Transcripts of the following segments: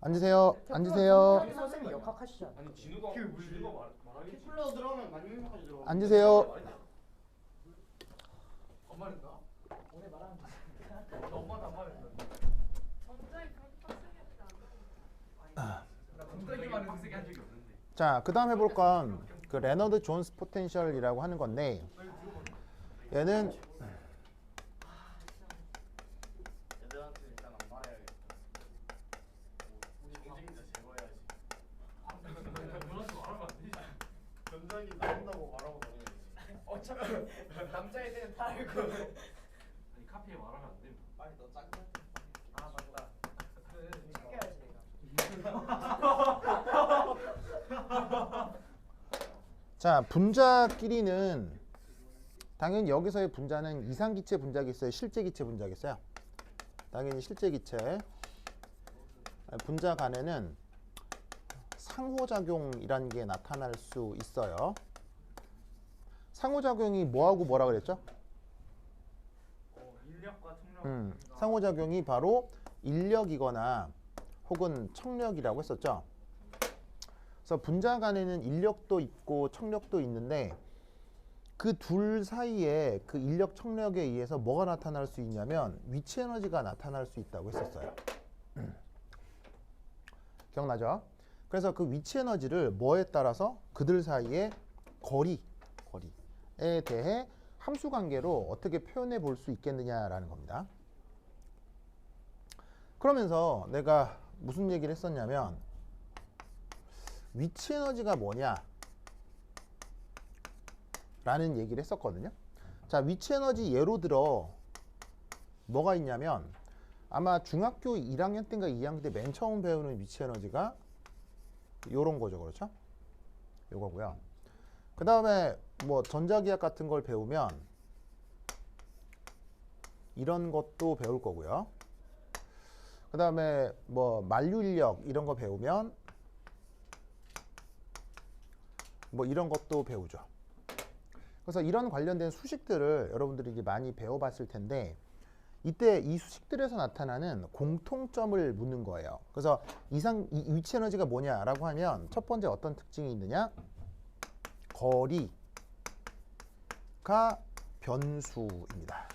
앉으세요. 앉으세요. 선생님이 역학하시죠. 아니 진우가 말하겠지. 케플러 들어가면 마지막까지 들어가. 앉으세요. 안 말했나? 오늘 말하면 나 엄마한테 안 말했어. 나 동작이 많은 색이 한 적이 없는데. 자, 그 다음 해볼 건 그 레너드 존스 포텐셜이라고 하는 건데 얘는 애들한테 일단 안 말해야겠다. 우리 경쟁자 제거해야지. 누나한테 말하면 안 되지. 전작이 나온다고 말하고 다녀야지. 어차피 남자애들은 다 알고. 아니 카페에 말하면 안 됩니다. 빨리 너 짱구. 아 맞다. 자, 분자끼리는 당연히 여기서의 분자는 이상기체 분자가 있어요? 실제기체 분자가 있어요? 당연히 실제기체. 분자 간에는 상호작용이라는 게 나타날 수 있어요. 상호작용이 뭐하고 뭐라 그랬죠? 인력과 청력. 상호작용이 바로 인력이거나 혹은 청력이라고 했었죠. 그래서 분자 간에는 인력도 있고 청력도 있는데 그 둘 사이에 그 인력 청력에 의해서 뭐가 나타날 수 있냐면 위치 에너지가 나타날 수 있다고 했었어요. 기억나죠? 그래서 그 위치 에너지를 뭐에 따라서 그들 사이의 거리에 대해 함수 관계로 어떻게 표현해 볼 수 있겠느냐라는 겁니다. 그러면서 내가 무슨 얘기를 했었냐면 위치 에너지가 뭐냐 라는 얘기를 했었거든요. 자, 위치 에너지 예로 들어 뭐가 있냐면 아마 중학교 1학년 때인가 2학년 때 맨 처음 배우는 위치 에너지가 요런 거죠. 그렇죠? 요거고요. 그 다음에 뭐 전자기학 같은 걸 배우면 이런 것도 배울 거고요. 그 다음에 뭐 만류인력 이런 거 배우면 뭐 이런 것도 배우죠. 그래서 이런 관련된 수식들을 여러분들이 이제 많이 배워봤을 텐데 이때 이 수식들에서 나타나는 공통점을 묻는 거예요. 그래서 이 위치 에너지가 뭐냐라고 하면 첫 번째 어떤 특징이 있느냐? 거리가 변수입니다.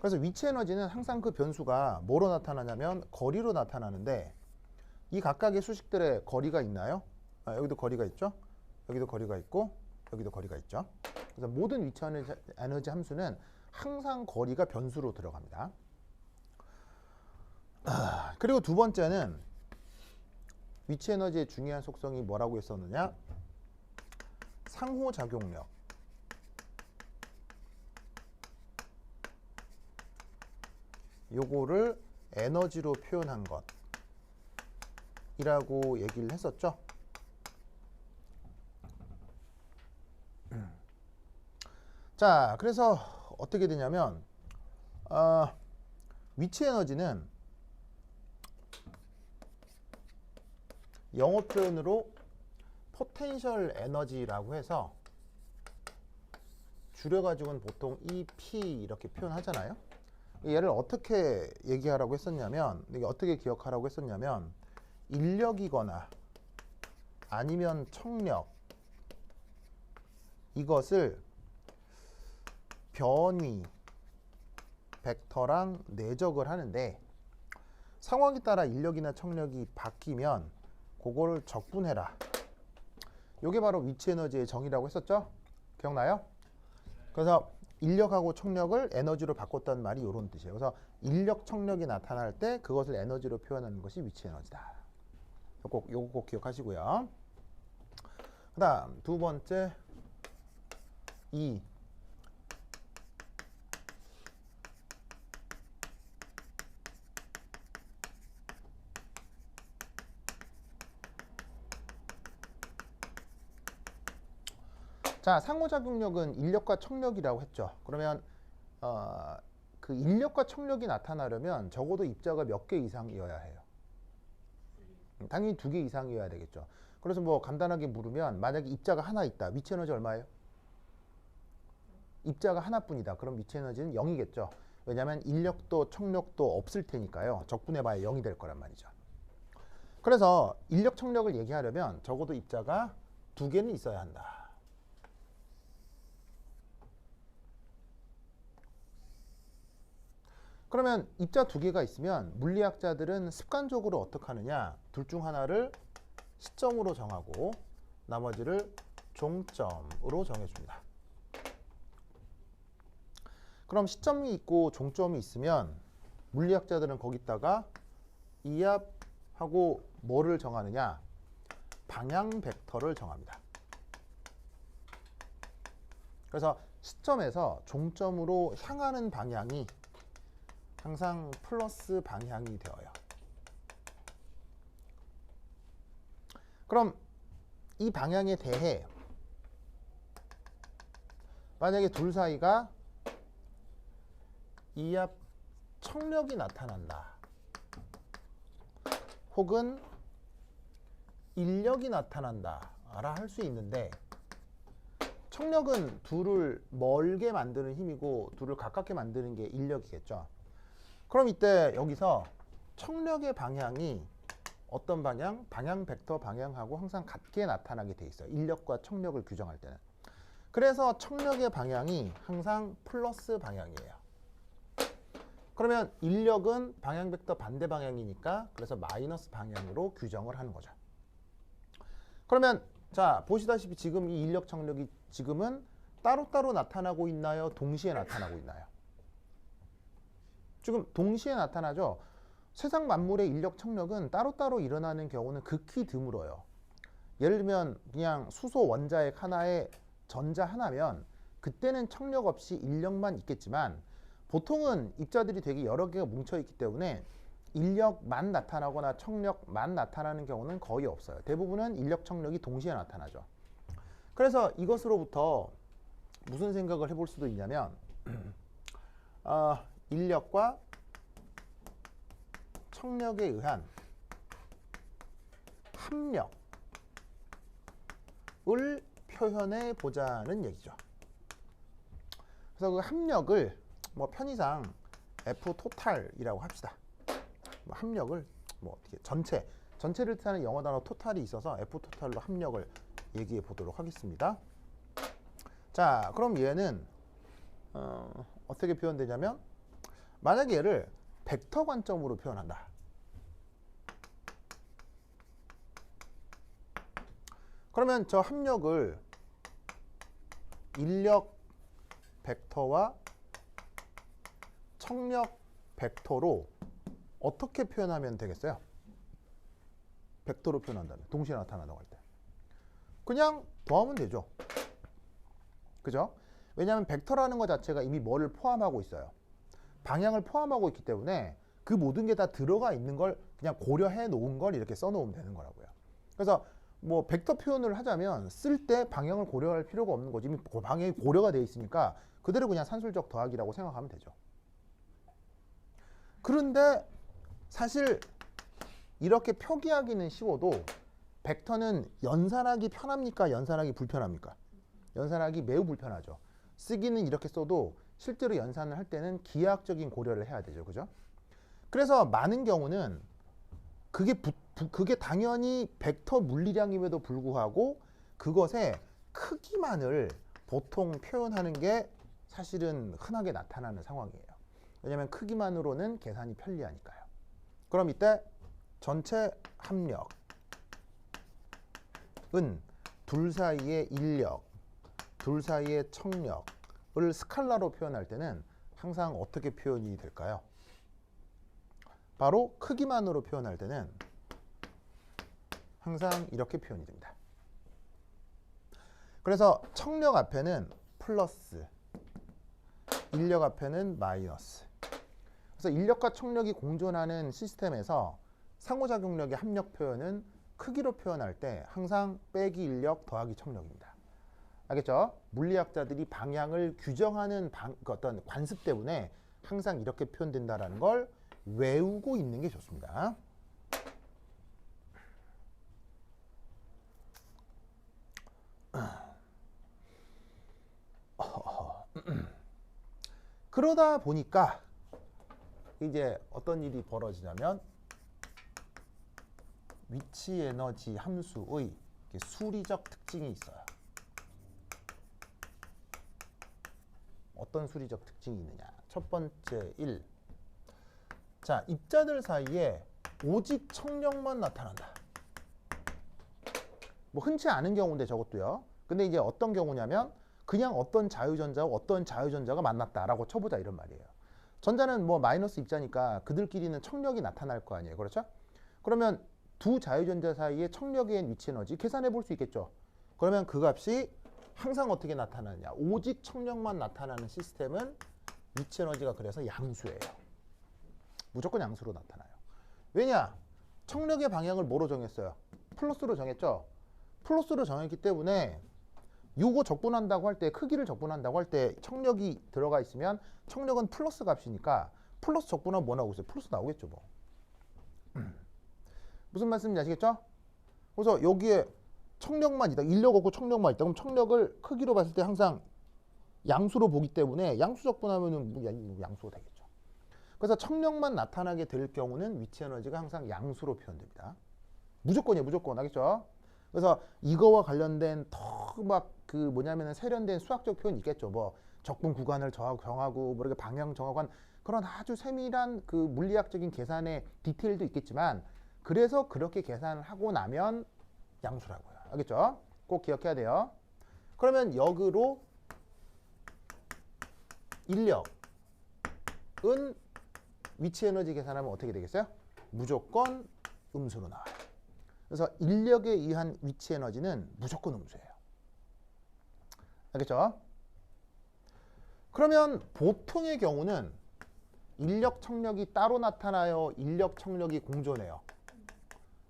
그래서 위치 에너지는 항상 그 변수가 뭐로 나타나냐면 거리로 나타나는데 이 각각의 수식들의 거리가 있나요? 여기도 거리가 있죠? 여기도 거리가 있고 여기도 거리가 있죠. 그래서 모든 위치 에너지 함수는 항상 거리가 변수로 들어갑니다. 그리고 두 번째는 위치 에너지의 중요한 속성이 뭐라고 했었느냐? 상호작용력. 요거를 에너지로 표현한 것이라고 얘기를 했었죠. 자, 그래서 어떻게 되냐면 위치 에너지는 영어 표현으로 포텐셜 에너지라고 해서 줄여가지고는 보통 EP 이렇게 표현하잖아요. 얘를 어떻게 얘기하라고 했었냐면, 이게 어떻게 기억하라고 했었냐면 인력이거나 아니면 청력 이것을 변위 벡터랑 내적을 하는데 상황에 따라 인력이나 청력이 바뀌면 그거를 적분해라. 이게 바로 위치 에너지의 정의라고 했었죠? 기억나요? 그래서 인력하고 청력을 에너지로 바꿨다는 말이 이런 뜻이에요. 그래서 인력, 청력이 나타날 때 그것을 에너지로 표현하는 것이 위치 에너지다. 요거 꼭 기억하시고요. 그 다음 두 번째 E. 자, 상호작용력은 인력과 청력이라고 했죠. 그러면 그 인력과 청력이 나타나려면 적어도 입자가 몇 개 이상이어야 해요. 당연히 2개 이상이어야 되겠죠. 그래서 뭐 간단하게 물으면 만약에 입자가 하나 있다. 위치 에너지 얼마예요? 입자가 하나뿐이다. 그럼 위치 에너지는 0이겠죠. 왜냐하면 인력도 청력도 없을 테니까요. 적분해봐야 0이 될 거란 말이죠. 그래서 인력 청력을 얘기하려면 적어도 입자가 2개는 있어야 한다. 그러면 입자 2개가 있으면 물리학자들은 습관적으로 어떻게 하느냐, 둘 중 하나를 시점으로 정하고 나머지를 종점으로 정해줍니다. 그럼 시점이 있고 종점이 있으면 물리학자들은 거기다가 이압하고 뭐를 정하느냐, 방향 벡터를 정합니다. 그래서 시점에서 종점으로 향하는 방향이 항상 플러스 방향이 되어요. 그럼 이 방향에 대해 만약에 둘 사이가 이압 청력이 나타난다. 혹은 인력이 나타난다. 라 할 수 있는데 청력은 둘을 멀게 만드는 힘이고 둘을 가깝게 만드는 게 인력이겠죠. 그럼 이때 여기서 청력의 방향이 어떤 방향? 방향 벡터 방향하고 항상 같게 나타나게 돼 있어요. 인력과 청력을 규정할 때는. 그래서 청력의 방향이 항상 플러스 방향이에요. 그러면 인력은 방향 벡터 반대 방향이니까 그래서 마이너스 방향으로 규정을 하는 거죠. 그러면 자, 보시다시피 지금 이 인력 청력이 지금은 따로따로 나타나고 있나요? 동시에 나타나고 있나요? 지금 동시에 나타나죠. 세상 만물의 인력 청력은 따로따로 일어나는 경우는 극히 드물어요. 예를 들면 그냥 수소 원자핵 하나에 전자 하나면 그때는 청력 없이 인력만 있겠지만 보통은 입자들이 되게 여러 개가 뭉쳐있기 때문에 인력만 나타나거나 청력만 나타나는 경우는 거의 없어요. 대부분은 인력 청력이 동시에 나타나죠. 그래서 이것으로부터 무슨 생각을 해볼 수도 있냐면 인력과 청력에 의한 합력을 표현해 보자는 얘기죠. 그래서 그 합력을 뭐 편의상 F 토탈이라고 합시다. 뭐 합력을 뭐 어떻게 전체를 뜻하는 영어 단어 토탈이 있어서 F 토탈로 합력을 얘기해 보도록 하겠습니다. 자, 그럼 얘는 어떻게 표현되냐면 만약에 얘를 벡터 관점으로 표현한다. 그러면 저 합력을 인력 벡터와 청력 벡터로 어떻게 표현하면 되겠어요? 벡터로 표현한다면 동시에 나타난다고 할 때 그냥 더하면 되죠. 그죠? 왜냐하면 벡터라는 것 자체가 이미 뭐를 포함하고 있어요? 방향을 포함하고 있기 때문에 그 모든 게 다 들어가 있는 걸 그냥 고려해 놓은 걸 이렇게 써 놓으면 되는 거라고요. 그래서 뭐 벡터 표현을 하자면 쓸 때 방향을 고려할 필요가 없는 거지. 이미 방향이 고려가 되어 있으니까 그대로 그냥 산술적 더하기라고 생각하면 되죠. 그런데 사실 이렇게 표기하기는 쉬워도 벡터는 연산하기 편합니까? 연산하기 불편합니까? 연산하기 매우 불편하죠. 쓰기는 이렇게 써도 실제로 연산을 할 때는 기하학적인 고려를 해야 되죠. 그죠? 그래서 많은 경우는 그게 당연히 벡터 물리량임에도 불구하고 그것의 크기만을 보통 표현하는 게 사실은 흔하게 나타나는 상황이에요. 왜냐하면 크기만으로는 계산이 편리하니까요. 그럼 이때 전체 합력은 둘 사이의 인력, 둘 사이의 청력을 스칼라로 표현할 때는 항상 어떻게 표현이 될까요? 바로 크기만으로 표현할 때는 항상 이렇게 표현이 됩니다. 그래서 청력 앞에는 플러스, 인력 앞에는 마이너스. 그래서 인력과 청력이 공존하는 시스템에서 상호작용력의 합력 표현은 크기로 표현할 때 항상 빼기 인력 더하기 청력입니다. 알겠죠? 물리학자들이 방향을 규정하는 어떤 관습 때문에 항상 이렇게 표현된다는 걸 외우고 있는 게 좋습니다. 그러다 보니까 이제 어떤 일이 벌어지냐면 위치 에너지 함수의 수리적 특징이 있어요. 어떤 수리적 특징이 있느냐. 첫 번째 1. 자, 입자들 사이에 오직 청력만 나타난다. 뭐 흔치 않은 경우인데 저것도요. 근데 이제 어떤 경우냐면 그냥 어떤 자유전자와 어떤 자유전자가 만났다라고 쳐보자 이런 말이에요. 전자는 뭐 마이너스 입자니까 그들끼리는 청력이 나타날 거 아니에요. 그렇죠? 그러면 두 자유전자 사이의 청력의 위치 에너지 계산해 볼 수 있겠죠. 그러면 그 값이 항상 어떻게 나타나느냐. 오직 청력만 나타나는 시스템은 위치 에너지가 그래서 양수예요. 무조건 양수로 나타나요. 왜냐? 청력의 방향을 뭐로 정했어요? 플러스로 정했죠. 플러스로 정했기 때문에 요거 적분한다고 할 때, 크기를 적분한다고 할 때 청력이 들어가 있으면 청력은 플러스 값이니까 플러스 적분하면 뭐 나오고 있어요? 플러스 나오겠죠 뭐. 무슨 말씀인지 아시겠죠? 그래서 여기에 청력만 있다. 인력 없고 청력만 있다. 그럼 청력을 크기로 봤을 때 항상 양수로 보기 때문에 양수 적분하면은 뭐 양수가 되겠죠. 그래서 청력만 나타나게 될 경우는 위치 에너지가 항상 양수로 표현됩니다. 무조건이에요. 무조건. 알겠죠? 그래서 이거와 관련된 더 막 그 뭐냐면은 세련된 수학적 표현이 있겠죠. 뭐 적분 구간을 정하고 뭐 이렇게 방향 정하고 한 그런 아주 세밀한 그 물리학적인 계산의 디테일도 있겠지만 그래서 그렇게 계산을 하고 나면 양수라고요. 알겠죠? 꼭 기억해야 돼요. 그러면 역으로 인력은 위치 에너지 계산하면 어떻게 되겠어요? 무조건 음수로 나와요. 그래서 인력에 의한 위치 에너지는 무조건 음수예요. 알겠죠? 그러면 보통의 경우는 인력 청력이 따로 나타나요? 인력 청력이 공존해요?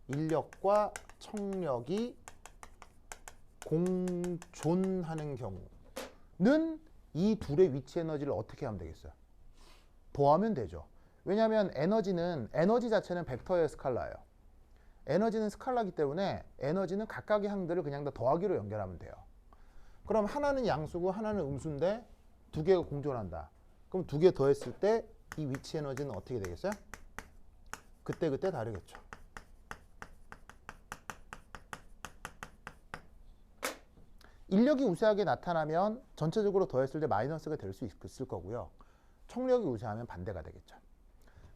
인력과 청력이 공존하는 경우는 이 둘의 위치 에너지를 어떻게 하면 되겠어요? 더하면 되죠. 왜냐하면 에너지 자체는 벡터의 스칼라예요. 에너지는 스칼라이기 때문에 에너지는 각각의 항들을 그냥 다 더하기로 연결하면 돼요. 그럼 하나는 양수고 하나는 음수인데 두 개가 공존한다. 그럼 두 개 더했을 때 이 위치 에너지는 어떻게 되겠어요? 그때 다르겠죠. 인력이 우세하게 나타나면 전체적으로 더했을 때 마이너스가 될 수 있을 거고요. 청력이 우세하면 반대가 되겠죠.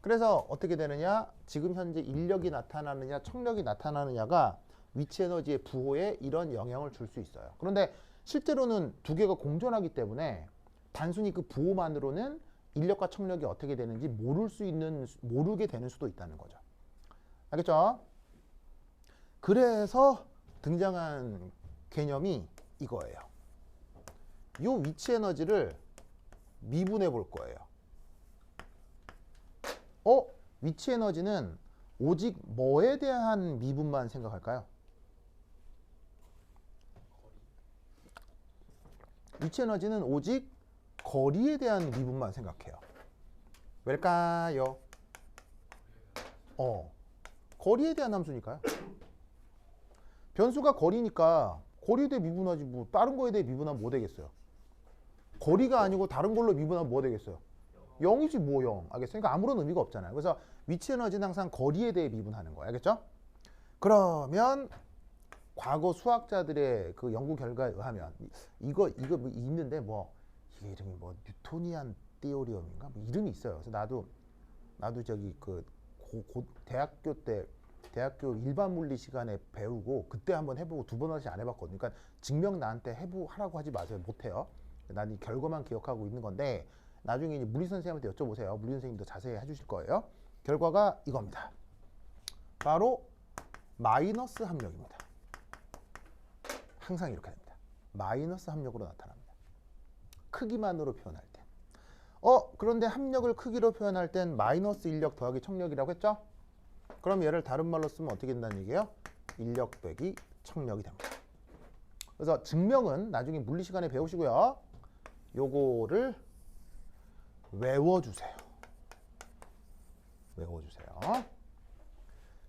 그래서 어떻게 되느냐? 지금 현재 인력이 나타나느냐 청력이 나타나느냐가 위치 에너지의 부호에 이런 영향을 줄 수 있어요. 그런데 실제로는 두 개가 공존하기 때문에 단순히 그 부호만으로는 인력과 청력이 어떻게 되는지 모르게 되는 수도 있다는 거죠. 알겠죠? 그래서 등장한 개념이 이거예요. 이 위치 에너지를 미분해 볼 거예요. 위치 에너지는 오직 뭐에 대한 미분만 생각할까요? 위치 에너지는 오직 거리에 대한 미분만 생각해요. 왜일까요? 거리에 대한 함수니까요. 변수가 거리니까 거리에 대해 미분하지 뭐 다른 거에 대해 미분하면 뭐 되겠어요? 거리가 아니고 다른 걸로 미분하면 뭐 되겠어요? 0이지 뭐 0. 알겠어요? 그러니까 아무런 의미가 없잖아요. 그래서 위치 에너지는 항상 거리에 대해 미분하는 거예요. 알겠죠? 그러면 과거 수학자들의 그 연구 결과에 의하면 이거 뭐 있는데 뭐 이게 이름이 뭐 뉴토니안 띠오리엄인가 뭐 이름이 있어요. 그래서 나도 저기 그 대학교 때 대학교 일반 물리 시간에 배우고 그때 한번 해보고 두 번 다시 안 해봤거든요. 그러니까 증명 나한테 하라고 하지 마세요. 못해요. 난 이 결과만 기억하고 있는 건데 나중에 이제 물리 선생님한테 여쭤보세요. 물리 선생님도 자세히 해주실 거예요. 결과가 이겁니다. 바로 마이너스 합력입니다. 항상 이렇게 됩니다. 마이너스 합력으로 나타납니다. 크기만으로 표현할 때. 그런데 합력을 크기로 표현할 땐 마이너스 인력 더하기 청력이라고 했죠? 그럼 얘를 다른 말로 쓰면 어떻게 된다는 얘기예요? 인력 빼기 청력이 됩니다. 그래서 증명은 나중에 물리 시간에 배우시고요. 요거를 외워주세요.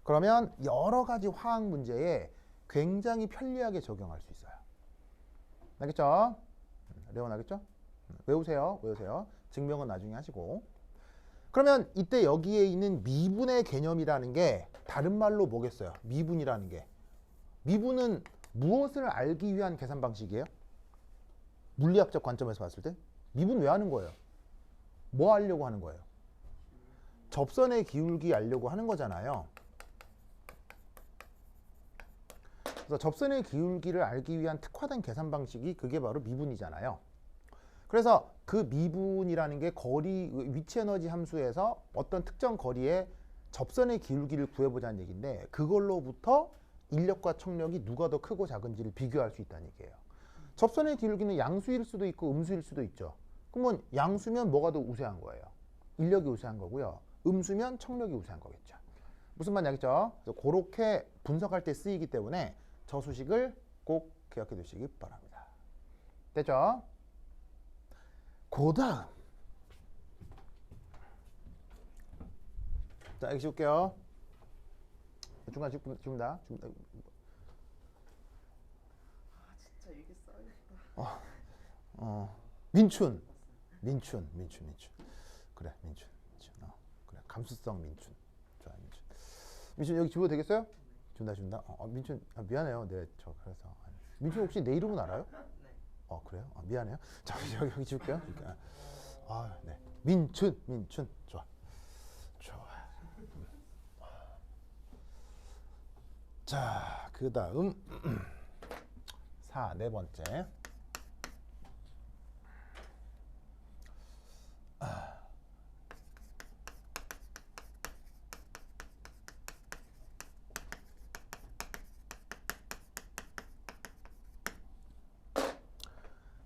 그러면 여러 가지 화학 문제에 굉장히 편리하게 적용할 수 있어요. 알겠죠? 레온 알겠죠? 외우세요. 증명은 나중에 하시고. 그러면 이때 여기에 있는 미분의 개념이라는 게 다른 말로 뭐겠어요? 미분이라는 게. 미분은 무엇을 알기 위한 계산 방식이에요? 물리학적 관점에서 봤을 때 미분 왜 하는 거예요? 뭐 하려고 하는 거예요? 접선의 기울기 알려고 하는 거잖아요. 그래서 접선의 기울기를 알기 위한 특화된 계산 방식이 그게 바로 미분이잖아요. 그래서 그 미분이라는 게 거리, 위치 에너지 함수에서 어떤 특정 거리의 접선의 기울기를 구해보자는 얘기인데 그걸로부터 인력과 청력이 누가 더 크고 작은지를 비교할 수 있다는 얘기예요. 접선의 기울기는 양수일 수도 있고 음수일 수도 있죠. 그러면 양수면 뭐가 더 우세한 거예요? 인력이 우세한 거고요. 음수면 청력이 우세한 거겠죠. 무슨 말인지 알겠죠? 그래서 그렇게 분석할 때 쓰이기 때문에 저 수식을 꼭 기억해 두시기 바랍니다. 됐죠? 그 다음 자, 여기 씌울게요. 중간 줍니다. 아 진짜 이게 써야겠다. 민춘. 그래, 민춘. 그래, 감수성 민춘. 좋아, 민춘. 민춘 여기 집어도 되겠어요? 준다. 민춘, 미안해요. 네, 저 그래서 민춘 혹시 내 이름은 알아요? 네. 그래요? 미안해요. 자, 여기 집을게요. 네. 민춘. 좋아. 자, 그 다음 4, 네 번째.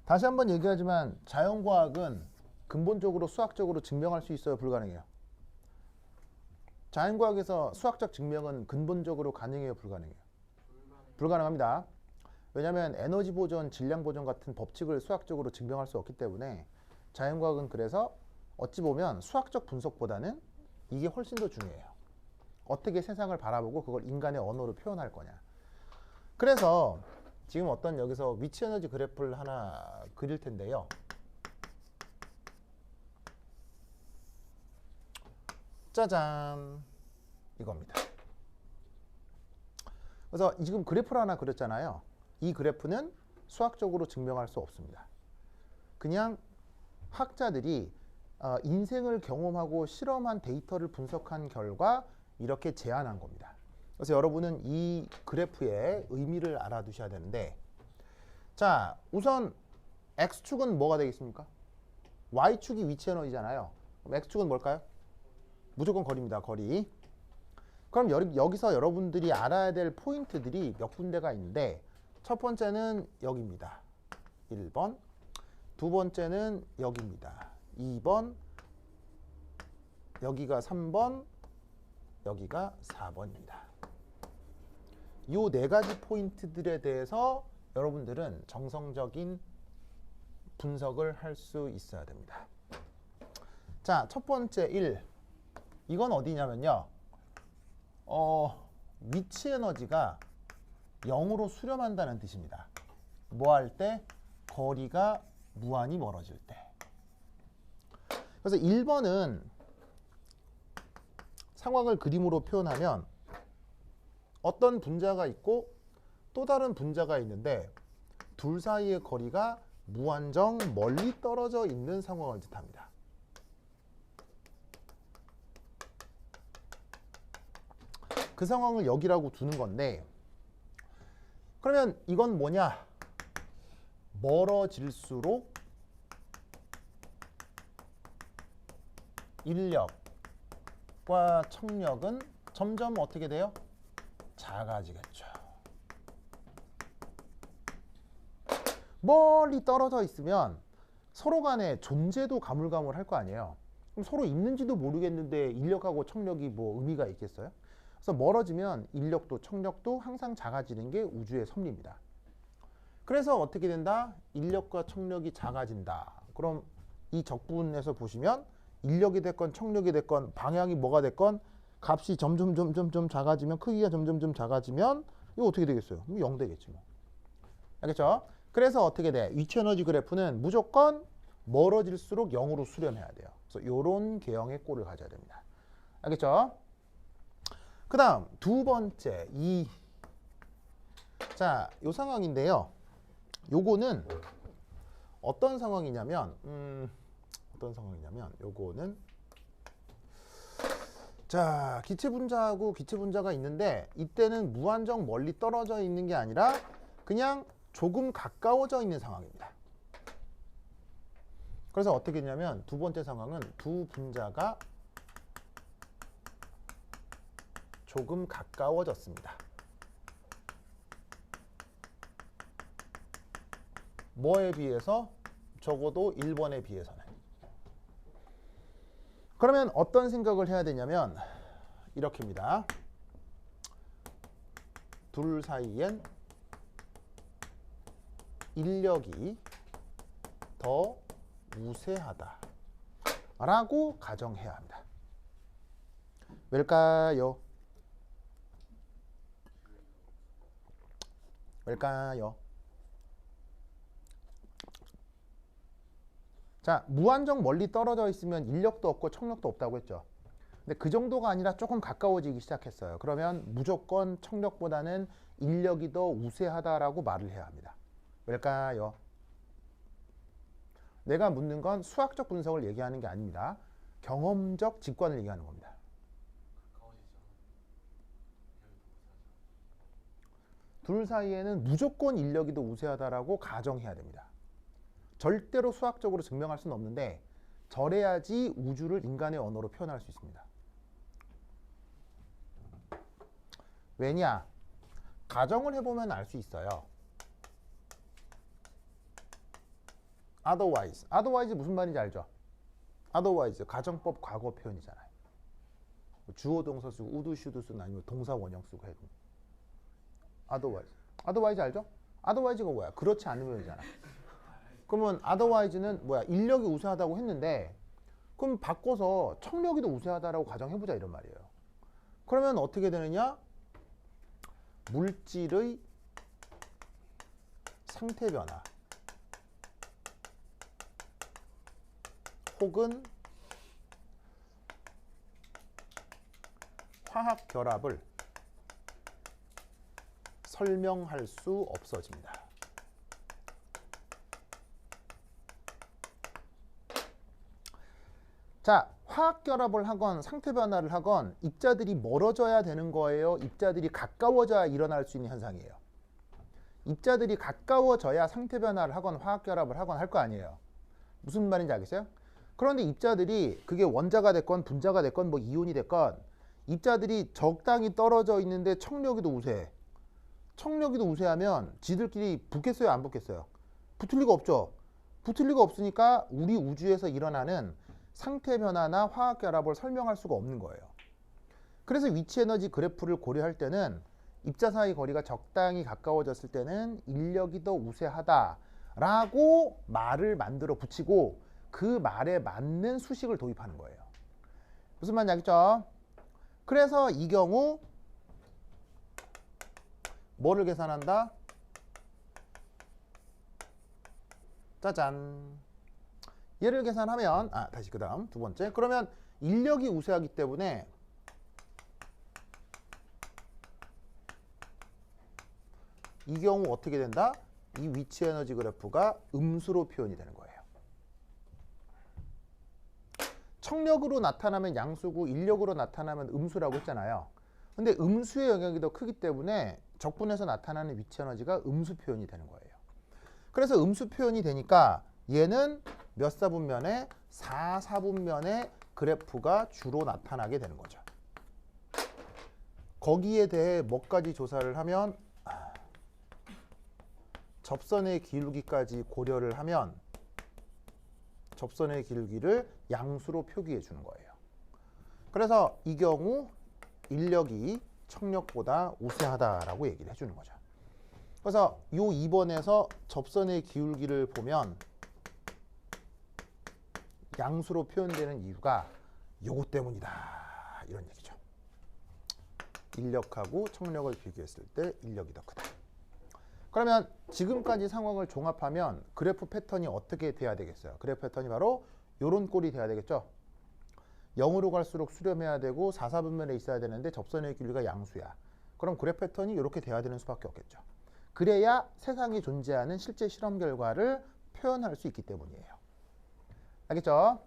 다시 한번 얘기하지만 자연과학은 근본적으로 수학적으로 증명할 수 있어요? 불가능해요? 자연과학에서 수학적 증명은 근본적으로 가능해요? 불가능해요? 불가능합니다. 왜냐하면 에너지 보존, 질량 보존 같은 법칙을 수학적으로 증명할 수 없기 때문에 자연과학은 그래서 어찌 보면 수학적 분석보다는 이게 훨씬 더 중요해요. 어떻게 세상을 바라보고 그걸 인간의 언어로 표현할 거냐. 그래서 지금 어떤 여기서 위치 에너지 그래프를 하나 그릴 텐데요. 짜잔, 이겁니다. 그래서 지금 그래프를 하나 그렸잖아요. 이 그래프는 수학적으로 증명할 수 없습니다. 그냥 학자들이 인생을 경험하고 실험한 데이터를 분석한 결과 이렇게 제안한 겁니다. 그래서 여러분은 이 그래프의 의미를 알아두셔야 되는데, 자, 우선 X축은 뭐가 되겠습니까? Y축이 위치 에너지잖아요. 그럼 X축은 뭘까요? 무조건 거리입니다. 거리. 그럼 여기서 여러분들이 알아야 될 포인트들이 몇 군데가 있는데, 첫 번째는 여기입니다. 1번. 두 번째는 여기입니다. 2번. 여기가 3번. 여기가 4번입니다. 이 네 가지 포인트들에 대해서 여러분들은 정성적인 분석을 할 수 있어야 됩니다. 자, 첫 번째 1. 이건 어디냐면요. 위치 에너지가 0으로 수렴한다는 뜻입니다. 뭐 할 때? 거리가 무한히 멀어질 때. 그래서 1번은 상황을 그림으로 표현하면 어떤 분자가 있고 또 다른 분자가 있는데 둘 사이의 거리가 무한정 멀리 떨어져 있는 상황을 뜻합니다. 그 상황을 여기라고 두는 건데, 그러면 이건 뭐냐? 멀어질수록 인력과 청력은 점점 어떻게 돼요? 작아지겠죠. 멀리 떨어져 있으면 서로 간에 존재도 가물가물할 거 아니에요. 그럼 서로 있는지도 모르겠는데 인력하고 청력이 뭐 의미가 있겠어요? 그래서 멀어지면 인력도 청력도 항상 작아지는 게 우주의 섭리입니다. 그래서 어떻게 된다? 인력과 청력이 작아진다. 그럼 이 적분에서 보시면 인력이 됐건 청력이 됐건 방향이 뭐가 됐건 값이 점점 작아지면, 크기가 점점 작아지면 이거 어떻게 되겠어요? 0 되겠지 뭐. 알겠죠? 그래서 어떻게 돼? 위치 에너지 그래프는 무조건 멀어질수록 0으로 수렴해야 돼요. 그래서 이런 개형의 꼴을 가져야 됩니다. 알겠죠? 그 다음 두 번째 자, 요 상황인데요. 요거는 어떤 상황이냐면 요거는 자, 기체 분자하고 기체 분자가 있는데 이때는 무한정 멀리 떨어져 있는 게 아니라 그냥 조금 가까워져 있는 상황입니다. 그래서 어떻게 했냐면 두 번째 상황은 두 분자가 조금 가까워졌습니다. 뭐에 비해서? 적어도 1번에 비해서는. 그러면 어떤 생각을 해야 되냐면 이렇게입니다. 둘 사이엔 인력이 더 우세하다 라고 가정해야 합니다. 왜일까요? 왜일까요? 자, 무한정 멀리 떨어져 있으면 인력도 없고 청력도 없다고 했죠. 근데 그 정도가 아니라 조금 가까워지기 시작했어요. 그러면 무조건 청력보다는 인력이 더 우세하다라고 말을 해야 합니다. 왜일까요? 내가 묻는 건 수학적 분석을 얘기하는 게 아닙니다. 경험적 직관을 얘기하는 겁니다. 둘 사이에는 무조건 인력이 더 우세하다라고 가정해야 됩니다. 절대로 수학적으로 증명할 수는 없는데 저래야지 우주를 인간의 언어로 표현할 수 있습니다. 왜냐? 가정을 해보면 알 수 있어요. otherwise 무슨 말인지 알죠? otherwise 가정법 과거 표현이잖아요. 주어 동사 쓰고 would, should 쓰고 아니면 동사 원형 쓰고 해도 otherwise 알죠? otherwise가 뭐야? 그렇지 않으면이잖아. 그러면 otherwise는 뭐야? 인력이 우세하다고 했는데 그럼 바꿔서 청력이 더 우세하다라고 가정해보자 이런 말이에요. 그러면 어떻게 되느냐? 물질의 상태 변화 혹은 화학 결합을 설명할 수 없어집니다. 자, 화학 결합을 하건 상태 변화를 하건 입자들이 멀어져야 되는 거예요? 입자들이 가까워져야 일어날 수 있는 현상이에요? 입자들이 가까워져야 상태 변화를 하건 화학 결합을 하건 할 거 아니에요? 무슨 말인지 알겠어요? 그런데 입자들이 그게 원자가 됐건 분자가 됐건 뭐 이온이 됐건 입자들이 적당히 떨어져 있는데 청력이 더 우세해. 청력이 더 우세하면 지들끼리 붙겠어요? 안 붙겠어요? 붙을 리가 없죠. 붙을 리가 없으니까 우리 우주에서 일어나는 상태 변화나 화학 결합을 설명할 수가 없는 거예요. 그래서 위치 에너지 그래프를 고려할 때는 입자 사이 거리가 적당히 가까워졌을 때는 인력이 더 우세하다라고 말을 만들어 붙이고 그 말에 맞는 수식을 도입하는 거예요. 무슨 말인지 알겠죠? 그래서 이 경우 뭐를 계산한다? 짜잔. 얘를 계산하면 다시 그 다음 두 번째. 그러면 인력이 우세하기 때문에 이 경우 어떻게 된다? 이 위치 에너지 그래프가 음수로 표현이 되는 거예요. 청력으로 나타나면 양수고 인력으로 나타나면 음수라고 했잖아요. 근데 음수의 영역이 더 크기 때문에 적분에서 나타나는 위치 에너지가 음수 표현이 되는 거예요. 그래서 음수 표현이 되니까 얘는 몇 사분면에 4사분면의 그래프가 주로 나타나게 되는 거죠. 거기에 대해 뭐까지 조사를 하면 접선의 기울기까지 고려를 하면 접선의 기울기를 양수로 표기해 주는 거예요. 그래서 이 경우 인력이 청력보다 우세하다라고 얘기를 해주는 거죠. 그래서 이 2번에서 접선의 기울기를 보면 양수로 표현되는 이유가 요거 때문이다 이런 얘기죠. 인력하고 청력을 비교했을 때 인력이 더 크다. 그러면 지금까지 상황을 종합하면 그래프 패턴이 어떻게 돼야 되겠어요? 그래프 패턴이 바로 요런 꼴이 돼야 되겠죠? 0으로 갈수록 수렴해야 되고 4, 4분면에 있어야 되는데 접선의 길이가 양수야. 그럼 그래프 패턴이 이렇게 돼야 되는 수밖에 없겠죠. 그래야 세상에 존재하는 실제 실험 결과를 표현할 수 있기 때문이에요. 알겠죠?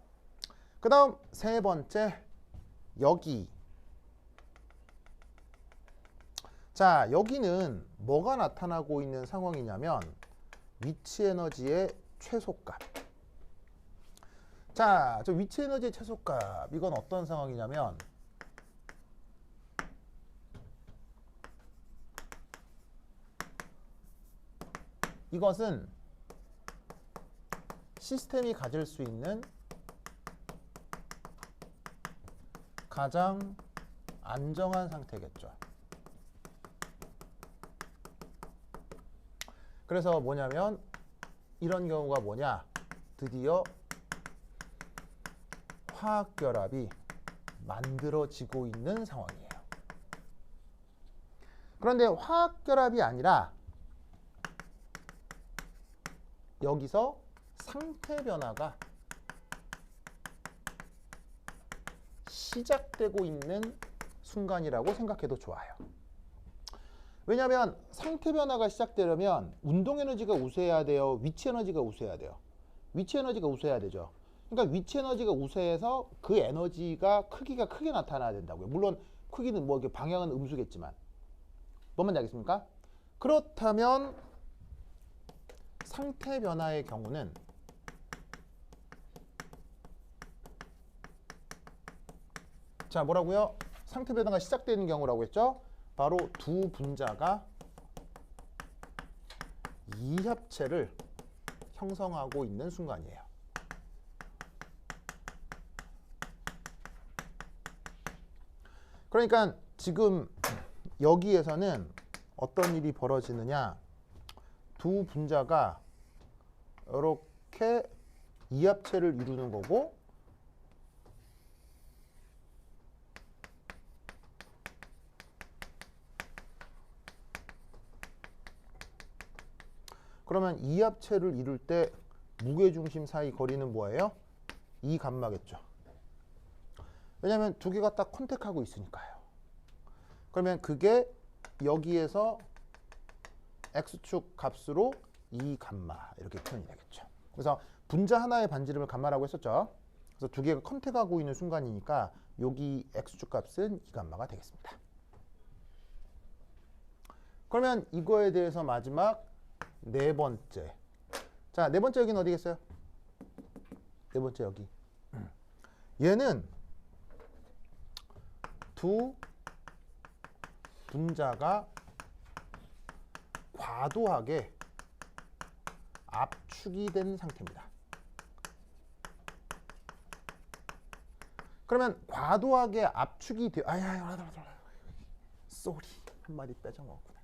그 다음 세 번째, 여기. 자, 여기는 뭐가 나타나고 있는 상황이냐면 위치 에너지의 최소값. 자, 저 위치 에너지의 최소값, 이건 어떤 상황이냐면 이것은 시스템이 가질 수 있는 가장 안정한 상태겠죠. 그래서 뭐냐면 이런 경우가 뭐냐? 드디어 화학결합이 만들어지고 있는 상황이에요. 그런데 화학결합이 아니라 여기서 상태 변화가 시작되고 있는 순간이라고 생각해도 좋아요. 왜냐하면 상태 변화가 시작되려면 운동 에너지가 우세해야 돼요? 위치 에너지가 우세해야 돼요? 위치 에너지가 우세해야 되죠. 그러니까 위치 에너지가 우세해서 그 에너지가 크기가 크게 나타나야 된다고요. 물론 크기는 뭐 방향은 음수겠지만. 뭔 말인지 알겠습니까? 그렇다면 상태 변화의 경우는 자, 뭐라고요? 상태 변화가 시작되는 경우라고 했죠? 바로 두 분자가 이합체를 형성하고 있는 순간이에요. 그러니까 지금 여기에서는 어떤 일이 벌어지느냐? 두 분자가 이렇게 이합체를 이루는 거고 그러면 이합체를 이룰 때 무게중심 사이 거리는 뭐예요? 이 감마겠죠. 왜냐하면 두 개가 딱 컨택하고 있으니까요. 그러면 그게 여기에서 x축 값으로 이 감마 이렇게 표현이 되겠죠. 그래서 분자 하나의 반지름을 감마라고 했었죠. 그래서 두 개가 컨택하고 있는 순간이니까 여기 x축 값은 이 감마가 되겠습니다. 그러면 이거에 대해서 마지막 네 번째. 자, 네 번째 여기는 어디겠어요? 네 번째 여기. 얘는 두 분자가 과도하게 압축이 된 상태입니다. 그러면 과도하게 압축이 돼. 쏘리 한 마디 빼져먹었구나.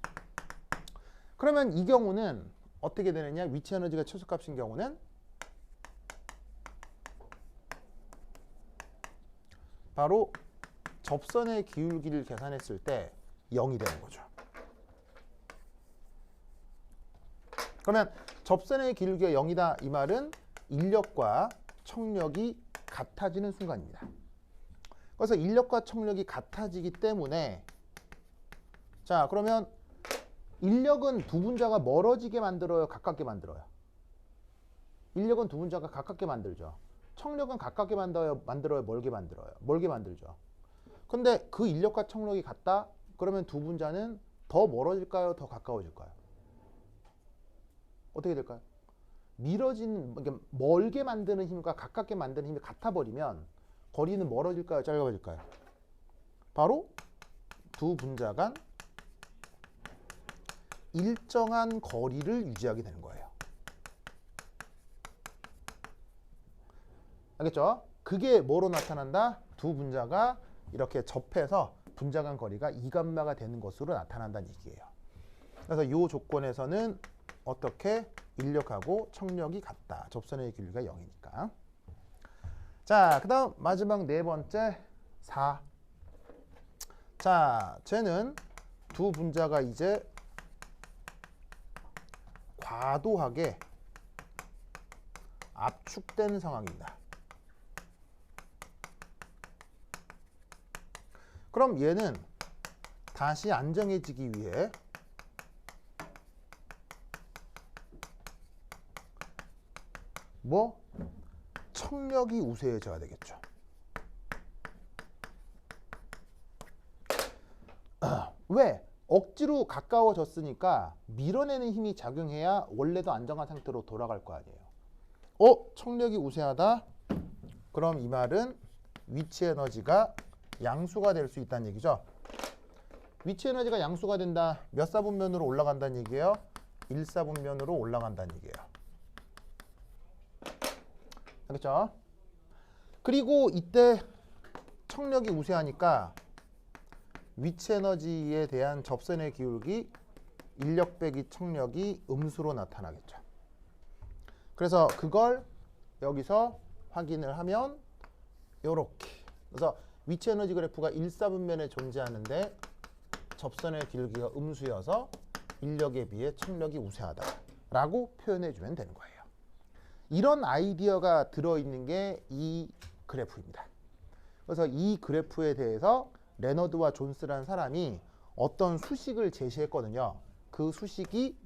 그러면 이 경우는 어떻게 되느냐? 위치 에너지가 최소값인 경우는 바로 접선의 기울기를 계산했을 때 0이 되는 거죠. 그러면 접선의 기울기가 0이다 이 말은 인력과 청력이 같아지는 순간입니다. 그래서 인력과 청력이 같아지기 때문에 자, 그러면 인력은 두 분자가 멀어지게 만들어요? 가깝게 만들어요? 인력은 두 분자가 가깝게 만들죠. 청력은 가깝게 만들어요? 멀게 만들어요? 멀게 만들죠. 근데 그 인력과 청력이 같다? 그러면 두 분자는 더 멀어질까요? 더 가까워질까요? 어떻게 될까요? 멀게 만드는 힘과 가깝게 만드는 힘이 같아버리면 거리는 멀어질까요? 짧아질까요? 바로 두 분자 간 일정한 거리를 유지하게 되는 거예요. 알겠죠? 그게 뭐로 나타난다? 두 분자가 이렇게 접해서 분자 간 거리가 이감마가 되는 것으로 나타난다는 얘기예요. 그래서 이 조건에서는 어떻게 인력하고 청력이 같다. 접선의 기울기가 0이니까. 자, 그 다음 마지막 네 번째 4. 자, 쟤는 두 분자가 이제 과도하게 압축된 상황입니다. 그럼 얘는 다시 안정해지기 위해 뭐 청력이 우세해져야 되겠죠. 왜? 억지로 가까워졌으니까 밀어내는 힘이 작용해야 원래도 안정한 상태로 돌아갈 거 아니에요. 청력이 우세하다? 그럼 이 말은 위치 에너지가 양수가 될 수 있다는 얘기죠. 위치 에너지가 양수가 된다. 몇 사분면으로 올라간다는 얘기예요? 1사분면으로 올라간다는 얘기예요. 알겠죠? 그리고 이때 청력이 우세하니까 위치 에너지에 대한 접선의 기울기 인력 빼기 청력이 음수로 나타나겠죠. 그래서 그걸 여기서 확인을 하면 요렇게. 그래서 위치 에너지 그래프가 1사분면에 존재하는데 접선의 기울기가 음수여서 인력에 비해 청력이 우세하다라고 표현해 주면 되는 거예요. 이런 아이디어가 들어있는 게 이 그래프입니다. 그래서 이 그래프에 대해서 레너드와 존스라는 사람이 어떤 수식을 제시했거든요. 그 수식이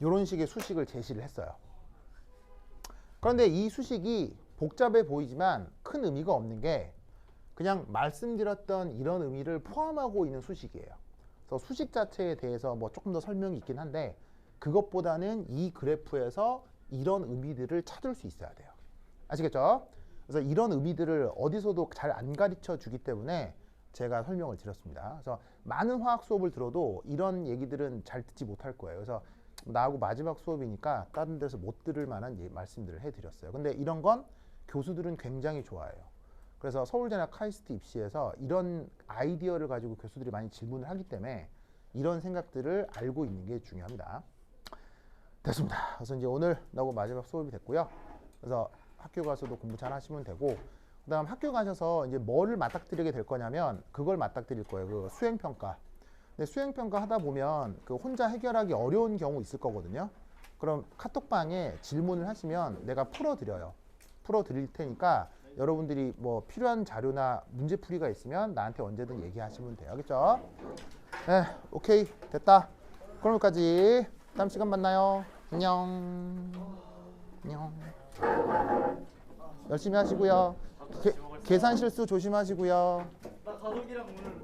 이런 식의 수식을 제시를 했어요. 그런데 이 수식이 복잡해 보이지만 큰 의미가 없는 게 그냥 말씀드렸던 이런 의미를 포함하고 있는 수식이에요. 그래서 수식 자체에 대해서 뭐 조금 더 설명이 있긴 한데 그것보다는 이 그래프에서 이런 의미들을 찾을 수 있어야 돼요. 아시겠죠? 그래서 이런 의미들을 어디서도 잘 안 가르쳐 주기 때문에 제가 설명을 드렸습니다. 그래서 많은 화학 수업을 들어도 이런 얘기들은 잘 듣지 못할 거예요. 그래서 나하고 마지막 수업이니까 다른 데서 못 들을 만한 말씀들을 해드렸어요. 근데 이런 건 교수들은 굉장히 좋아해요. 그래서 서울대나 카이스트 입시에서 이런 아이디어를 가지고 교수들이 많이 질문을 하기 때문에 이런 생각들을 알고 있는 게 중요합니다. 됐습니다. 그래서 이제 오늘 나하고 마지막 수업이 됐고요. 그래서 학교 가서도 공부 잘 하시면 되고, 그 다음 학교 가셔서 이제 뭐를 맞닥뜨리게 될 거냐면 그걸 맞닥뜨릴 거예요. 그 수행평가. 근데 수행평가 하다 보면 그 혼자 해결하기 어려운 경우 있을 거거든요. 그럼 카톡방에 질문을 하시면 내가 풀어드려요. 풀어드릴 테니까 여러분들이 뭐 필요한 자료나 문제풀이가 있으면 나한테 언제든 얘기하시면 돼요. 알겠죠? 네, 오케이. 됐다. 그럼 여기까지. 다음 시간 만나요. 안녕. 안녕. 열심히 하시고요. 계산 실수 조심하시고요. 나 가족이랑 오늘